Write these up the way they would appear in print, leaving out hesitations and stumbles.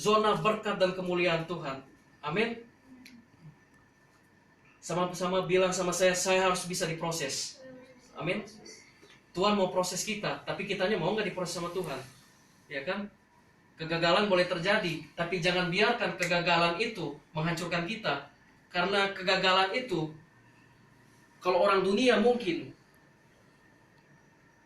zona berkat dan kemuliaan Tuhan. Amin. Sama-sama bilang sama saya harus bisa diproses. Amin. Tuhan mau proses kita, tapi kitanya mau nggak diproses sama Tuhan? Ya kan? Kegagalan boleh terjadi, tapi jangan biarkan kegagalan itu menghancurkan kita. Karena kegagalan itu, kalau orang dunia mungkin,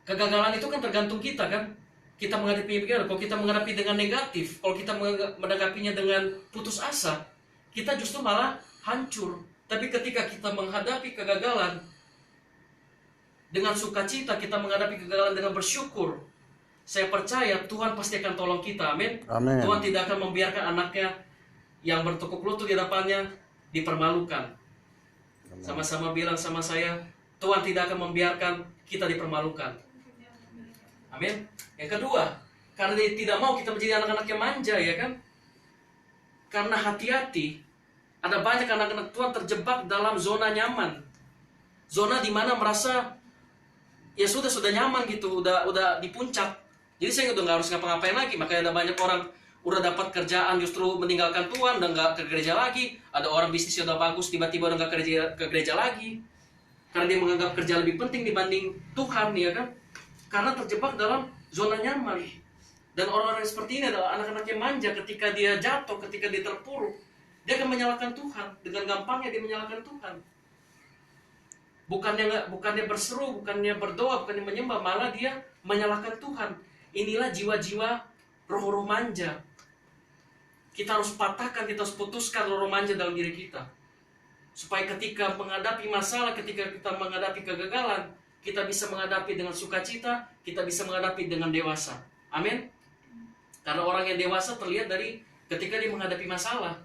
kegagalan itu kan tergantung kita kan. Kita menghadapinya bagaimana? Kalau kita menghadapi dengan negatif, kalau kita menanggapinya dengan putus asa, kita justru malah hancur. Tapi ketika kita menghadapi kegagalan dengan sukacita, kita menghadapi kegagalan dengan bersyukur, saya percaya Tuhan pasti akan tolong kita. Amin. Amin. Tuhan tidak akan membiarkan anaknya yang bertekuk lutut di depannya dipermalukan. Amin. Sama-sama bilang sama saya, Tuhan tidak akan membiarkan kita dipermalukan. Amin. Yang kedua, karena dia tidak mau kita menjadi anak-anak yang manja, ya kan? Karena hati-hati, ada banyak anak-anak Tuhan terjebak dalam zona nyaman. Zona di mana merasa ya sudah nyaman gitu, udah di puncak. Jadi saya udah nggak harus ngapa-ngapain lagi. Makanya ada banyak orang udah dapat kerjaan justru meninggalkan Tuhan, udah nggak ke gereja lagi. Ada orang bisnisnya udah bagus, tiba-tiba udah nggak ke gereja lagi. Karena dia menganggap kerja lebih penting dibanding Tuhan, ya kan? Karena terjebak dalam zona nyaman. Dan orang-orang seperti ini adalah anak-anak yang manja. Ketika dia jatuh, ketika dia terpuruk, dia akan menyalahkan Tuhan. Dengan gampangnya dia menyalahkan Tuhan. Bukannya berseru, bukannya berdoa, bukannya menyembah, malah dia menyalahkan Tuhan. Inilah jiwa-jiwa roh-roh manja. Kita harus patahkan, kita harus putuskan roh-roh manja dalam diri kita. Supaya ketika menghadapi masalah, ketika kita menghadapi kegagalan, kita bisa menghadapi dengan sukacita, kita bisa menghadapi dengan dewasa. Amin. Karena orang yang dewasa terlihat dari ketika dia menghadapi masalah.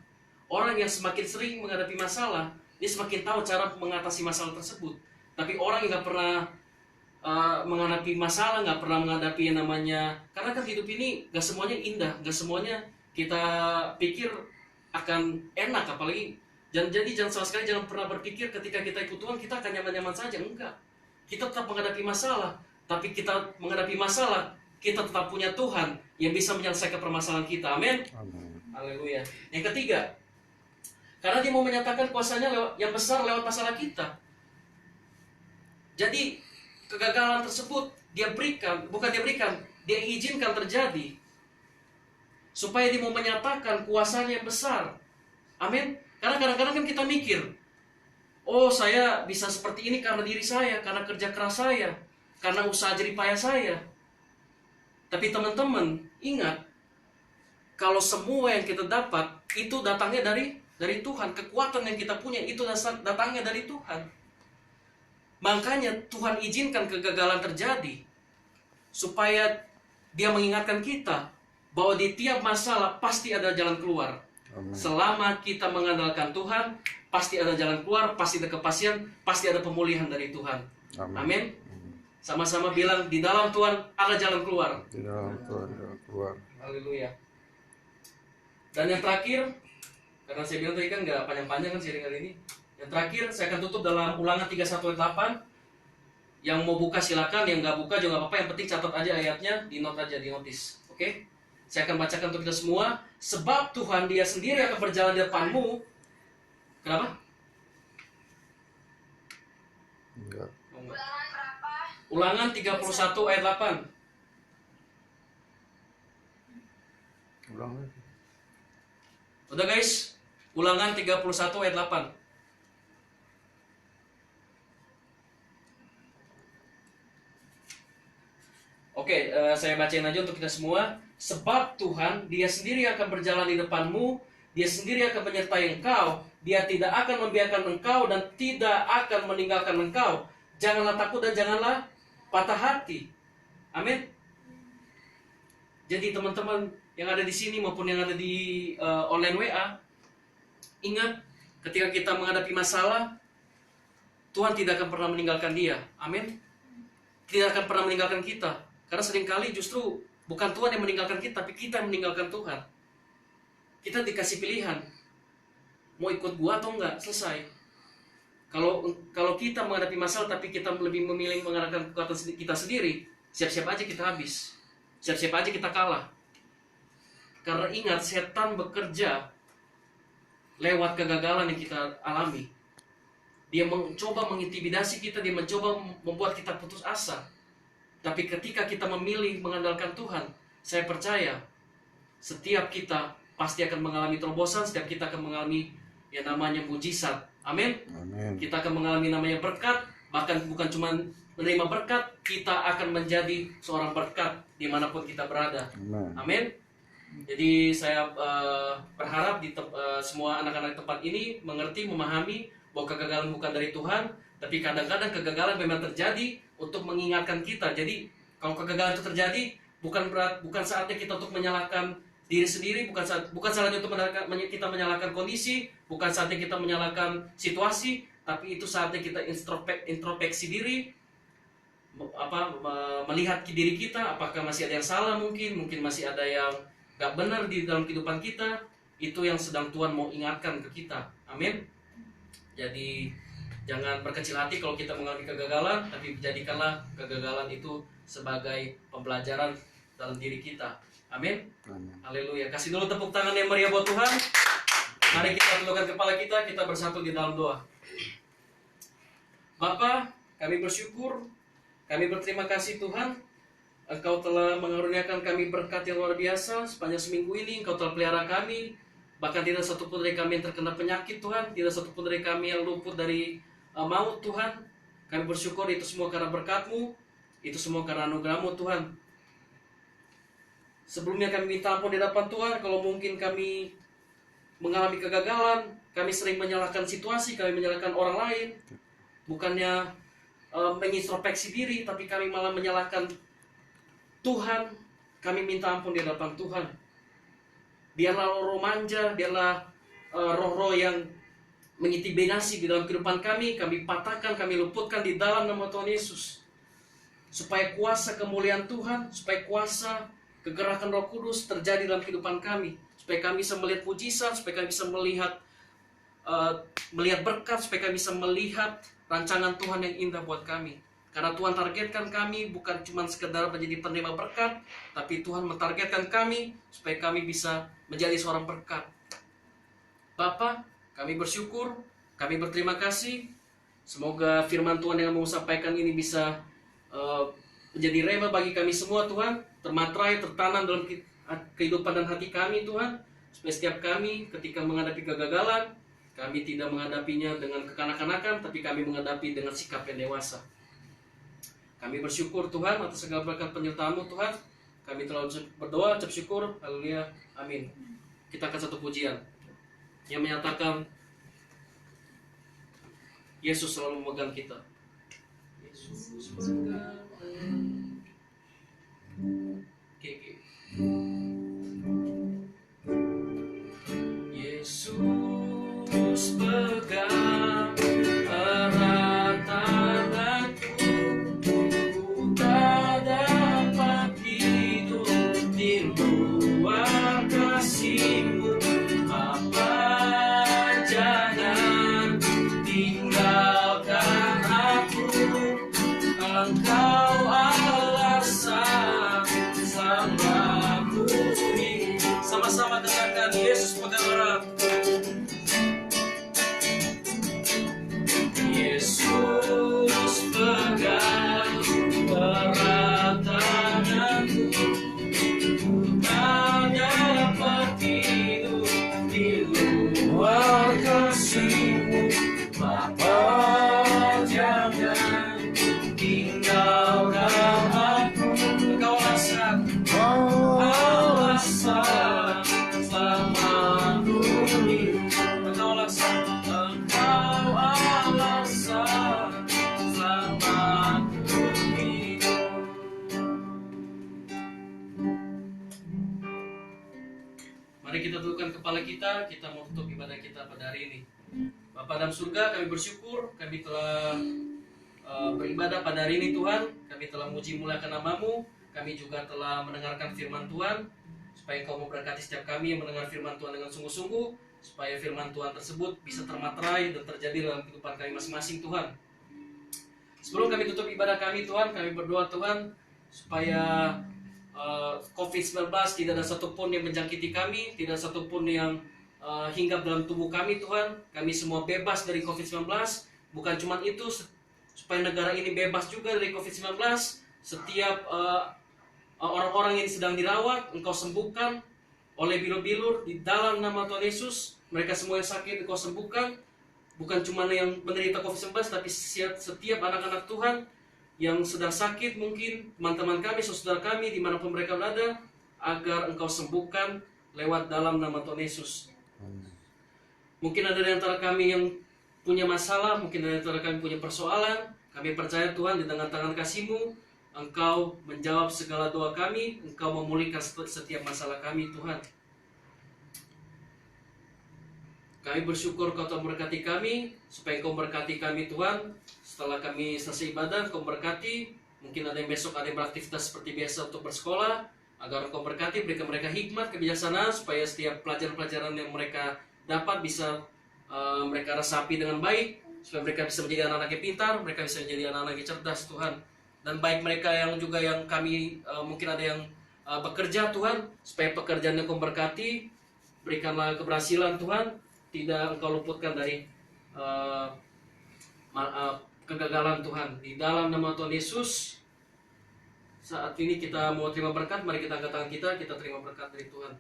Orang yang semakin sering menghadapi masalah, dia semakin tahu cara mengatasi masalah tersebut. Tapi orang yang nggak pernah menghadapi masalah, nggak pernah menghadapi yang namanya, karena kan hidup ini nggak semuanya indah, nggak semuanya kita pikir akan enak, apalagi jangan sama sekali jangan pernah berpikir ketika kita ikut Tuhan kita akan nyaman-nyaman saja. Enggak. Kita tetap menghadapi masalah, tapi kita menghadapi masalah, kita tetap punya Tuhan yang bisa menyelesaikan permasalahan kita. Amin. Haleluya. Yang ketiga, karena dia mau menyatakan kuasanya yang besar lewat masalah kita. Jadi kegagalan tersebut dia izinkan terjadi supaya dia mau menyatakan kuasanya yang besar. Amin. Karena kadang-kadang kan kita mikir, oh saya bisa seperti ini karena diri saya, karena kerja keras saya, karena usaha jerih payah saya. Tapi teman-teman ingat, kalau semua yang kita dapat itu datangnya dari Tuhan. Kekuatan yang kita punya itu datangnya dari Tuhan. Makanya Tuhan izinkan kegagalan terjadi supaya dia mengingatkan kita bahwa di tiap masalah pasti ada jalan keluar. Amen. Selama kita mengandalkan Tuhan, pasti ada jalan keluar, pasti ada kepastian, pasti ada pemulihan dari Tuhan. Amin. Sama-sama bilang, di dalam Tuhan ada jalan keluar. Di dalam Tuhan ada jalan keluar. Haleluya. Dan yang terakhir, karena saya bilang tadi kan nggak panjang-panjang kan sharing kali ini. Yang terakhir, saya akan tutup dalam Ulangan 31 ayat 8. Yang mau buka silakan, yang nggak buka juga apa-apa. Yang penting catat aja ayatnya, di note aja, di notis. Oke? Saya akan bacakan untuk kita semua. Sebab Tuhan dia sendiri akan berjalan di depanmu. Kenapa? Enggak. Ulangan berapa? Ulangan 31 ayat 8. Ulangan. Udah guys? Ulangan 31 ayat 8. Oke, saya bacain aja untuk kita semua. Sebab Tuhan, dia sendiri akan berjalan di depanmu, dia sendiri akan menyertai engkau, dia tidak akan membiarkan engkau dan tidak akan meninggalkan engkau. Janganlah takut dan janganlah patah hati. Amin. Jadi teman-teman yang ada di sini maupun yang ada di online WA, ingat ketika kita menghadapi masalah, Tuhan tidak akan pernah meninggalkan dia. Amin. Tidak akan pernah meninggalkan kita. Karena seringkali justru bukan Tuhan yang meninggalkan kita, tapi kita yang meninggalkan Tuhan. Kita dikasih pilihan, mau ikut gua atau enggak, selesai. Kalau kita menghadapi masalah tapi kita lebih memilih mengandalkan kekuatan kita sendiri, siap-siap aja kita habis, siap-siap aja kita kalah. Karena ingat, setan bekerja lewat kegagalan yang kita alami. Dia mencoba mengintimidasi kita, dia mencoba membuat kita putus asa. Tapi ketika kita memilih mengandalkan Tuhan, saya percaya setiap kita pasti akan mengalami terobosan, setiap kita akan mengalami yang namanya mujizat. Amin. Amin. Kita akan mengalami namanya berkat, bahkan bukan cuma menerima berkat, kita akan menjadi seorang berkat dimanapun kita berada. Amin. Jadi saya berharap semua anak-anak tempat ini mengerti, memahami bahwa kegagalan bukan dari Tuhan, tapi kadang-kadang kegagalan memang terjadi untuk mengingatkan kita. Jadi kalau kegagalan itu terjadi, bukan saatnya kita untuk menyalahkan diri sendiri, bukan saatnya untuk kita menyalahkan kondisi, bukan saatnya kita menyalahkan situasi, tapi itu saatnya kita introspeksi diri, melihat diri kita, apakah masih ada yang salah, mungkin masih ada yang gak benar di dalam kehidupan kita. Itu yang sedang Tuhan mau ingatkan ke kita. Amin. Jadi jangan berkecil hati kalau kita mengalami kegagalan, tapi jadikanlah kegagalan itu sebagai pembelajaran dalam diri kita. Amin. Haleluya. Kasih dulu tepuk tangan yang meriah buat Tuhan. Mari kita tundukkan kepala kita bersatu di dalam doa. Bapa, kami bersyukur, kami berterima kasih Tuhan, Engkau telah mengaruniakan kami berkat yang luar biasa. Sepanjang seminggu ini Engkau telah pelihara kami. Bahkan tidak satupun dari kami yang terkena penyakit Tuhan, tidak satupun dari kami yang luput dari maut Tuhan. Kami bersyukur itu semua karena berkat-Mu, itu semua karena anugerah-Mu Tuhan. Sebelumnya kami minta ampun di hadapan Tuhan kalau mungkin kami mengalami kegagalan, kami sering menyalahkan situasi, kami menyalahkan orang lain. Bukannya mengintrospeksi diri, tapi kami malah menyalahkan Tuhan. Kami minta ampun di hadapan Tuhan. Biarlah roh manja, biarlah roh-roh yang mengintimidasi di dalam kehidupan kami patahkan, kami luputkan di dalam nama Tuhan Yesus. Supaya kuasa kemuliaan Tuhan, supaya kuasa kegerakan Roh Kudus terjadi dalam kehidupan kami. Supaya kami bisa melihat mujizat, supaya kami bisa melihat berkat, supaya kami bisa melihat rancangan Tuhan yang indah buat kami. Karena Tuhan targetkan kami bukan cuma sekedar menjadi penerima berkat, tapi Tuhan mentargetkan kami supaya kami bisa menjadi seorang berkat. Bapa, kami bersyukur, kami berterima kasih. Semoga firman Tuhan yang mau sampaikan ini bisa menjadi rema bagi kami semua Tuhan, termatrai, tertanam dalam kehidupan dan hati kami Tuhan. Supaya setiap kami ketika menghadapi kegagalan, kami tidak menghadapinya dengan kekanak-kanakan, tapi kami menghadapi dengan sikap yang dewasa. Kami bersyukur Tuhan atas segala berkat penyertaan-Mu Tuhan. Kami telah berdoa, ucap syukur, haleluya, amin. Kita akan satu pujian yang menyatakan Yesus selalu memegang kita. Yesus memegang. Oke. Yesus pegang erat tanganku, ku tak dapat hidup di luar kasih-Mu. Bapa, jangan tinggalkan aku, Engkau alasan selamatku. Sama-sama katakan, Yesus pegang erat. Yesus pegang erat tanganku, tak dapat hidup di luar kasih-Mu. Bapa, jangan tinggalkan aku, Engkau alasan selamatku. Engkau alasan selamatku hidup. Mari kita tundukkan kepala kita mau tutup ibadah kita pada hari ini. Bapa dalam surga, kami bersyukur kami telah beribadah pada hari ini Tuhan. Kami telah muji muliakan nama-Mu. Kami juga telah mendengarkan firman Tuhan. Supaya Engkau memberkati setiap kami yang mendengar firman Tuhan dengan sungguh-sungguh, supaya firman Tuhan tersebut bisa termaterai dan terjadi dalam kehidupan kami masing-masing Tuhan. Sebelum kami tutup ibadah kami Tuhan, kami berdoa Tuhan supaya COVID-19, tidak ada satupun yang menjangkiti kami, tidak satupun yang hinggap dalam tubuh kami Tuhan. Kami semua bebas dari COVID-19. Bukan cuma itu, supaya negara ini bebas juga dari COVID-19. Setiap orang-orang yang sedang dirawat, Engkau sembuhkan oleh bilur-bilur di dalam nama Tuhan Yesus. Mereka semua yang sakit Engkau sembuhkan. Bukan cuma yang menderita COVID-19, tapi setiap anak-anak Tuhan yang sedang sakit, mungkin teman-teman kami, saudara kami, dimanapun mereka berada, agar Engkau sembuhkan lewat dalam nama Tuhan Yesus. Mungkin ada di antara kami yang punya masalah, mungkin ada di antara kami punya persoalan. Kami percaya Tuhan, di tangan tangan-Kasih-Mu Engkau menjawab segala doa kami, Engkau memulihkan setiap masalah kami Tuhan. Kami bersyukur Kau telah memberkati kami, supaya Engkau memberkati kami Tuhan. Setelah kami selesai ibadah, Engkau memberkati. Mungkin ada yang besok ada yang beraktivitas seperti biasa untuk bersekolah, agar Engkau berkati, berikan mereka hikmat, kebijaksanaan, supaya setiap pelajaran-pelajaran yang mereka dapat bisa mereka resapi dengan baik, supaya mereka bisa menjadi anak-anak yang pintar, mereka bisa menjadi anak-anak yang cerdas Tuhan. Dan baik mereka yang juga yang kami mungkin ada yang bekerja Tuhan, supaya pekerjaan yang Engkau berkati, berikanlah keberhasilan Tuhan, tidak Engkau luputkan dari kegagalan Tuhan. Di dalam nama Tuhan Yesus, saat ini kita mau terima berkat, mari kita angkat tangan kita terima berkat dari Tuhan.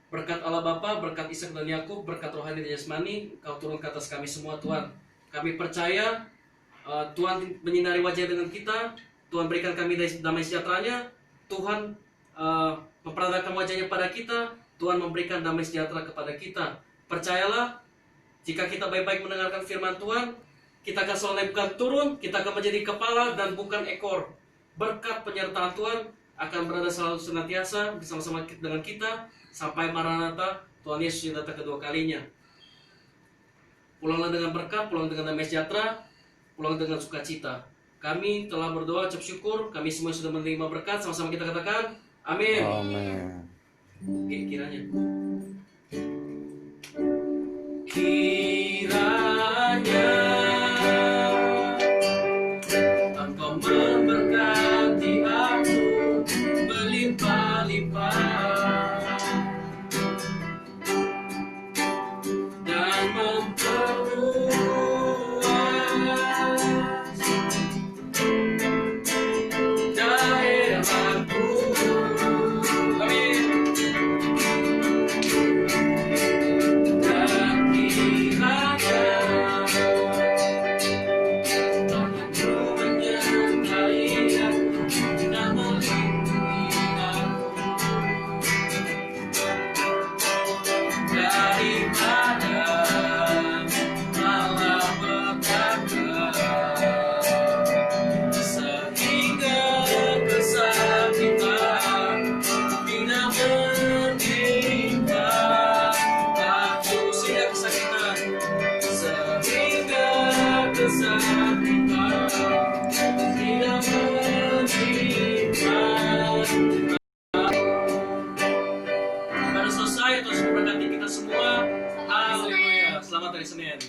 Berkat Allah Bapa, berkat Ishak dan Yakub, berkat rohani dan jasmani, Kau turun ke atas kami semua Tuhan. Kami percaya Tuhan menyinari wajah dengan kita, Tuhan berikan kami damai sejahteranya, Tuhan memperadakan wajahnya pada kita, Tuhan memberikan damai sejahtera kepada kita. Percayalah, jika kita baik-baik mendengarkan firman Tuhan, kita akan selalu bukan turun, kita akan menjadi kepala dan bukan ekor. Berkat penyertaan Tuhan akan berada selalu senantiasa bersama-sama dengan kita sampai Maranatha, Tuhan Yesus yang datang kedua kalinya. Pulanglah dengan berkat, pulang dengan damai sejahtera, pulang dengan sukacita. Kami telah berdoa, ucap syukur, kami semua sudah menerima berkat, sama-sama kita katakan, amin. Amin. Oke, kiranya Engkau memberkati aku berlimpah-limpah dan memperluas daerahku. Amin. Dan kiranya Tuhanku menyertai aku dan melindungi aku daripada malapetaka, sehingga kesakitan tidak menimpa aku. Sehingga kesakitan tidak menimpa. Baru selesai, terus memberkati kita semua. Haleluya. Selamat hari Senin.